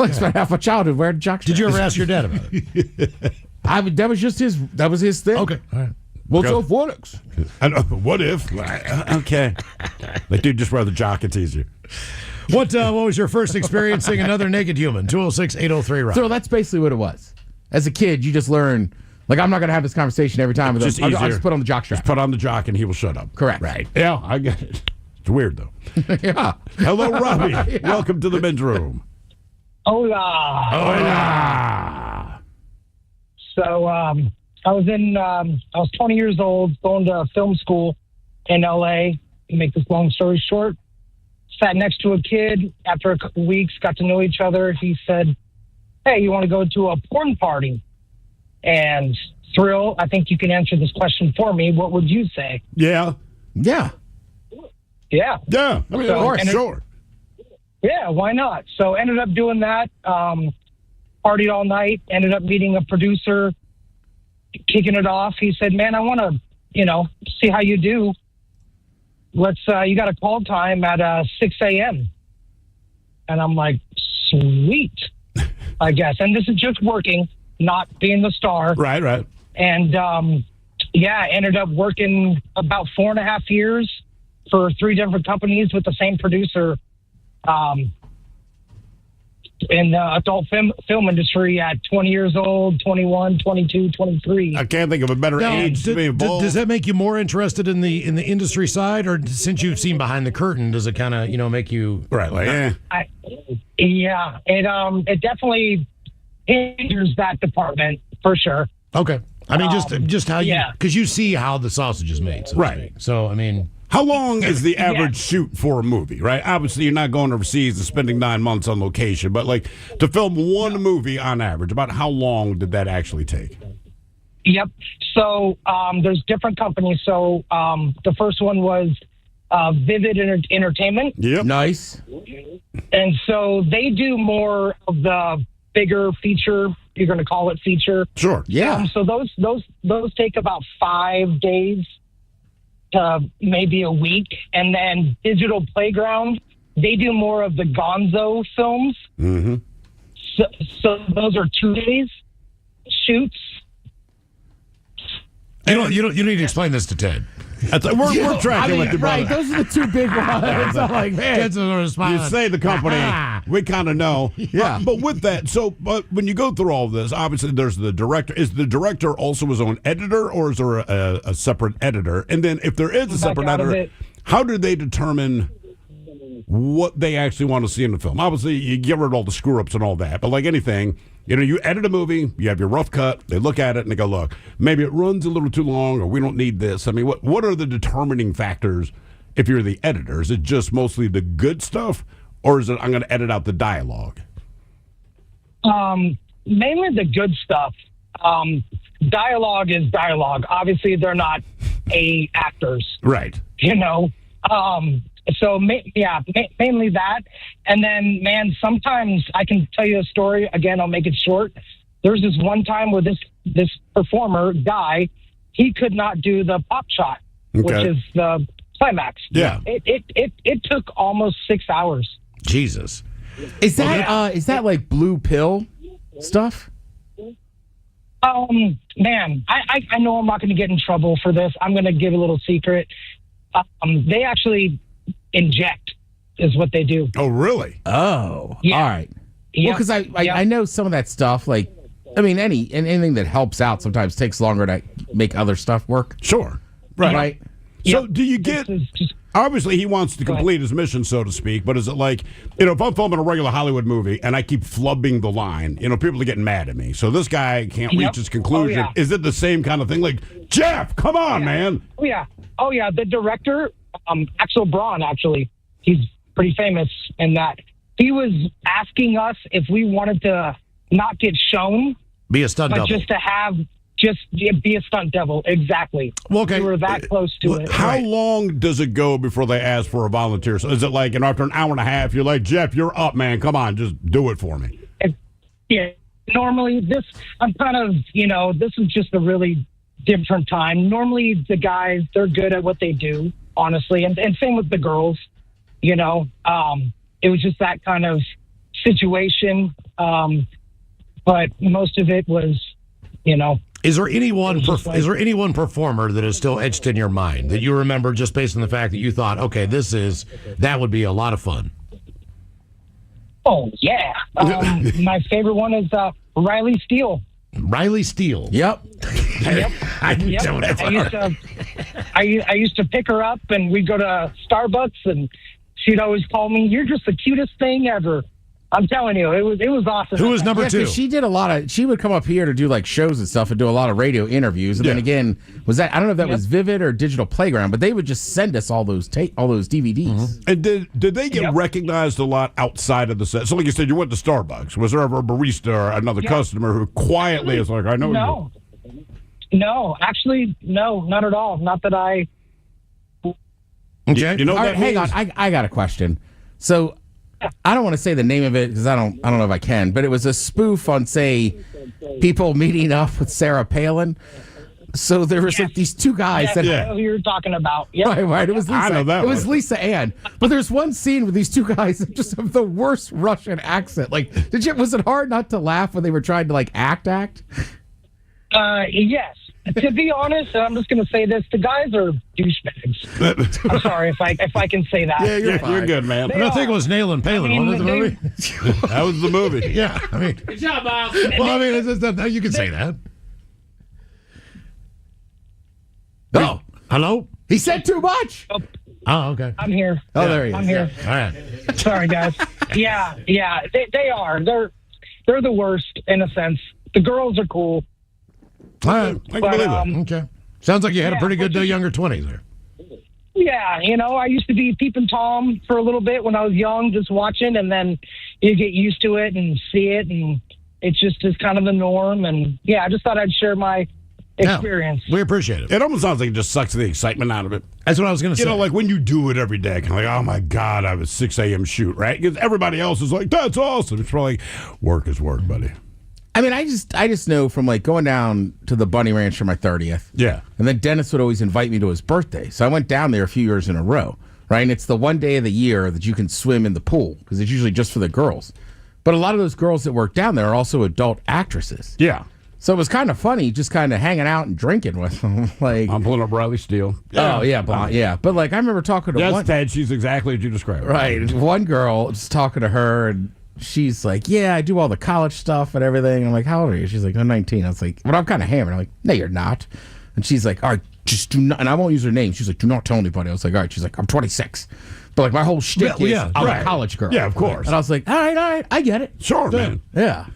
I spent half my childhood wearing jockstraps. Did you ever ask your dad about it? That was just his. That was his thing. Okay, all right. What's up, what? What if? Okay. Like, dude, just wear the jock. It's easier. What was your first experience seeing another naked human? 206-803-ROCK. So that's basically what it was. As a kid, you just learn, like, I'm not going to have this conversation every time with him. I'll just put on the jock strap. Just put on the jock and he will shut up. Correct. Right. Yeah, I get it. It's weird, though. Yeah. Hello, Robbie. Yeah. Welcome to the men's room. Hola. Hola. So I was 20 years old, going to film school in L.A. To make this long story short, sat next to a kid. After a couple weeks, got to know each other. He said, "Hey, you want to go to a porn party?" And Thrill, I think you can answer this question for me. What would you say? Yeah. Yeah. Yeah. Yeah. I mean, So, of course, and sure. Yeah, why not? So ended up doing that. Partied all night. Ended up meeting a producer, kicking it off. He said, "Man, I want to, see how you do. Let's. You got a call time at 6 a.m." And I'm like, "Sweet, I guess." And this is just working, not being the star. Right. And ended up working about 4.5 years for 3 different companies with the same producer. In the adult film industry at 20 years old, 21, 22, 23. I can't think of a better age to be involved. Does that make you more interested in the industry side, or since you've seen behind the curtain, does it kind of make you right? Like, it definitely hinders that department for sure. Okay, I mean just how you, yeah, because you see how the sausage is made, so right? To speak. So I mean. How long is the average shoot for a movie, right? Obviously, you're not going overseas and spending 9 months on location, but like to film one movie on average, about how long did that actually take? Yep. So there's different companies. So the first one was Vivid Entertainment. Yep. Nice. And so they do more of the bigger feature. You're going to call it feature. Sure. Yeah. So those take about 5 days to maybe a week. And then Digital Playground, they do more of the gonzo films. Mm-hmm. So those are 2 days shoots. You don't need to explain this to Ted. We're tracking with you, brother. Right, those are the 2 big ones. I'm like, man. Ted's sort of smiling. You say the company, we kind of know. Yeah. But with that, but when you go through all of this, obviously there's the director. Is the director also his own editor, or is there a separate editor? And then if there is a separate editor, how do they determine what they actually want to see in the film? Obviously, you get rid of all the screw-ups and all that. But like anything, you edit a movie, you have your rough cut, they look at it and they go, look, maybe it runs a little too long, or we don't need this. I mean, what are the determining factors if you're the editor? Is it just mostly the good stuff, or is it I'm going to edit out the dialogue? Mainly the good stuff. Dialogue is dialogue. Obviously, they're not actors. Right. So, mainly that. And then, man, sometimes I can tell you a story. Again, I'll make it short. There's this one time where this performer, guy, he could not do the pop shot, which is the climax. Yeah. It took almost 6 hours. Jesus. Is that like blue pill stuff? Man, I know I'm not going to get in trouble for this. I'm going to give a little secret. They actually inject is what they do. Oh, really? Oh, yeah. All right. Well, because I know some of that stuff. Like, I mean, anything that helps out sometimes takes longer to make other stuff work. Sure. Right. Right. So do you get... Obviously, he wants to complete his mission, so to speak, but is it like, if I'm filming a regular Hollywood movie and I keep flubbing the line, people are getting mad at me. So this guy can't reach his conclusion. Oh, yeah. Is it the same kind of thing? Like, Jeff, come on, man. Oh, yeah. The director, Axel Braun, actually, he's pretty famous in that. He was asking us if we wanted to not get shown, Be a stunt but double. just to have... be a stunt devil, exactly. Well, okay. We were that close to it. How long does it go before they ask for a volunteer? So is it like, after an hour and a half, you're like, Jeff, you're up, man. Come on, just do it for me. Yeah. Normally, I'm kind of, this is just a really different time. Normally, the guys, they're good at what they do, honestly. And same with the girls, It was just that kind of situation. But most of it was, Is there any one performer that is still etched in your mind that you remember just based on the fact that you thought, okay, that would be a lot of fun? oh yeah. My favorite one is Riley Steele. Riley Steele. Yep. Yep. I know that's I used to pick her up, and we'd go to Starbucks, and she'd always call me, "You're just the cutest thing ever." I'm telling you, it was awesome. Who was number 2? She did she would come up here to do like shows and stuff and do a lot of radio interviews. And then again, I don't know if that was Vivid or Digital Playground, but they would just send us all those DVDs. Mm-hmm. And did they get recognized a lot outside of the set? So like you said, you went to Starbucks. Was there ever a barista or another customer who quietly is like, I know you? No, actually, no, not at all. Not that I... Okay. You know All what right, hang on. I got a question. So I don't want to say the name of it because I don't know if I can, but it was a spoof on, say, people meeting up with Sarah Palin. So there was like these two guys that I know who you're talking about. Yep. Right. It was Lisa. I know that it was one. Lisa Ann. But there's one scene with these two guys that just have the worst Russian accent. Like, was it hard not to laugh when they were trying to like act? Yes. To be honest, and I'm just going to say this: the guys are douchebags. I'm sorry if I can say that. Yeah, You're good, man. I think it was Nail and Palin. Wasn't it the movie? That was the movie. Yeah, I mean, Good job, Miles. well, I mean, you can say that. Oh, hello? He said too much. Oh, okay. I'm here. Oh, there he is. I'm here. All right. Sorry, guys. Yeah. They are. They're the worst in a sense. The girls are cool. All right. I can believe that. Okay. Sounds like you had a pretty good younger 20s there. Yeah, I used to be peeping Tom for a little bit when I was young, just watching, and then you get used to it and see it, and it's just is kind of the norm. And yeah, I just thought I'd share my experience. We appreciate it. It almost sounds like it just sucks the excitement out of it. That's what I was going to say. You know, like when you do it every day, kind of like, oh my God, I have a 6 a.m. shoot, right? Because everybody else is like, that's awesome. It's probably work is work, buddy. I mean, I just know from like going down to the Bunny Ranch for my 30th. Yeah. And then Dennis would always invite me to his birthday. So I went down there a few years in a row, right? And it's the one day of the year that you can swim in the pool because it's usually just for the girls. But a lot of those girls that work down there are also adult actresses. Yeah. So it was kind of funny just kind of hanging out and drinking with them. Like, I'm pulling up Riley Steele. oh, yeah, yeah. But like I remember talking to Yes, Ted, she's exactly what you described. Right. One girl, just talking to her, and she's like, yeah, I do all the college stuff and everything. And I'm like, how old are you? She's like, I'm 19. I was like, well, I'm kind of hammered. I'm like, no, you're not. And she's like, all right, just do not, and I won't use her name. She's like, do not tell anybody. I was like, all right. She's like, I'm 26. But like my whole shtick is I'm a college girl. Yeah, of course. And I was like, all right, I get it. Sure, man. Yeah.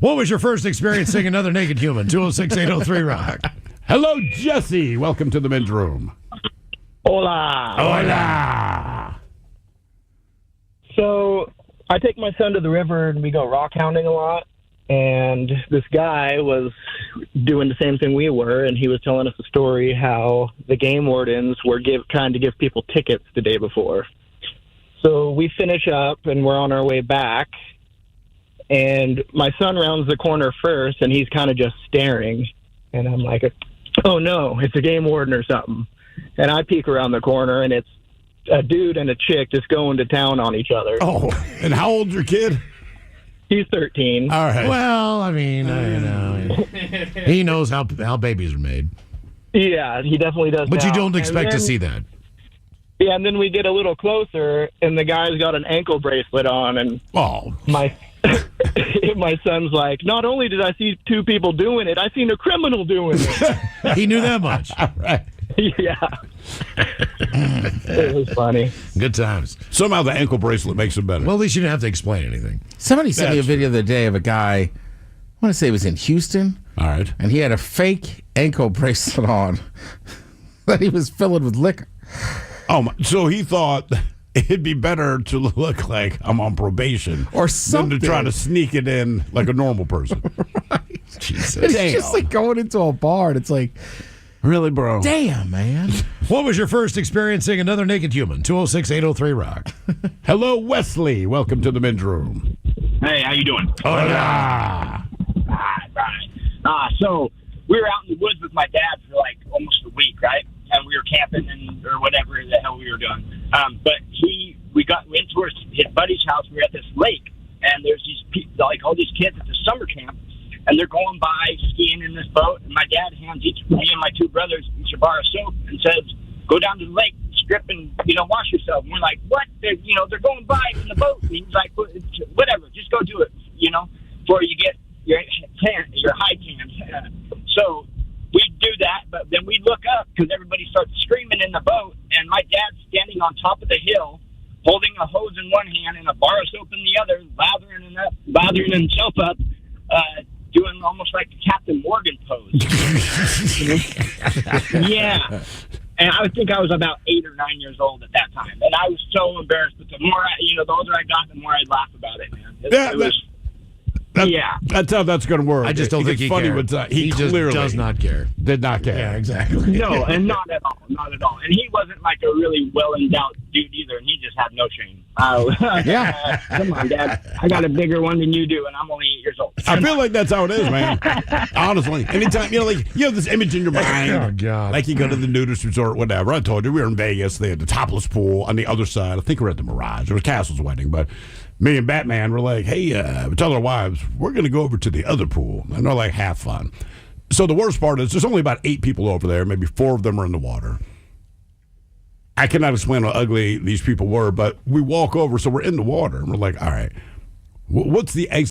What was your first experience seeing another naked human? 206-803-ROCK. Hello, Jesse. Welcome to the men's room. Hola. Hola. So I take my son to the river and we go rock hounding a lot. And this guy was doing the same thing we were, and he was telling us a story how the game wardens were trying to give people tickets the day before. So we finish up and we're on our way back, and my son rounds the corner first, and he's kind of just staring. And I'm like, oh no, it's a game warden or something. And I peek around the corner, and it's a dude and a chick just going to town on each other. Oh, and how old's your kid? He's 13. All right. Well, I mean, he knows how babies are made. Yeah, he definitely does. But you now. don't expect to And then- see that. Yeah, and then we get a little closer, and the guy's got an ankle bracelet on, and Oh, my my son's like, not only did I see two people doing it, I seen a criminal doing it. He knew that much. right. Yeah. It was funny. Good times. Somehow the ankle bracelet makes it better. Well, at least you didn't have to explain anything. Somebody sent me a That's video the other day of a guy, I want to say it was in Houston, all right. and he had a fake ankle bracelet on that he was filling with liquor. Oh, so he thought it'd be better to look like I'm on probation Or something. than to try to sneak it in like a normal person. Jesus. It's Damn. just like going into a bar, and it's like, Really, bro? damn, man. What was your first experience seeing another naked human? 206-803-ROCK. Hello, Wesley. Welcome to the men's room. Hey, how you doing? Hola. Right. So we were out in the woods with my dad for like almost a week, right? And we were camping or whatever the hell we were doing. But we went to his buddy's house. We were at this lake, and there's like all these kids at the summer camp, and they're going by skiing in this boat, and my dad hands me and my two brothers each a bar of soap and says, "Go down to the lake, strip, and wash yourself." And we're like, "What? They're going by in the boat." And he's like, "Whatever, just go do it, before you get your high tan." So we do that, but then we look up because everybody starts screaming in the boat, and my dad's standing on top of the hill, holding a hose in one hand and a bar of soap in the other, lathering himself up, doing almost like the Captain Morgan pose. Yeah. And I think I was about 8 or 9 years old at that time, and I was so embarrassed. But the more the older I got, the more I laugh about it, man. That's how that's going to work. I just don't think he cared. He clearly just does not care. Did not care. Yeah, exactly. No, and not at all. And he wasn't like a really well-endowed dude either, and he just had no shame. Yeah. Come on, Dad. I got a bigger one than you do, and I'm only 8 years old. I feel like that's how it is, man. Honestly. Anytime, you have this image in your mind. Oh, God. Like you go to the nudist resort, whatever. I told you, we were in Vegas. They had the topless pool on the other side. I think we're at the Mirage. It was Castle's wedding, but me and Batman were like, hey, we tell our wives, we're going to go over to the other pool. And they're like, have fun. So the worst part is there's only about 8 people over there. Maybe 4 of them are in the water. I cannot explain how ugly these people were, but we walk over, so we're in the water. And we're like, all right, what's the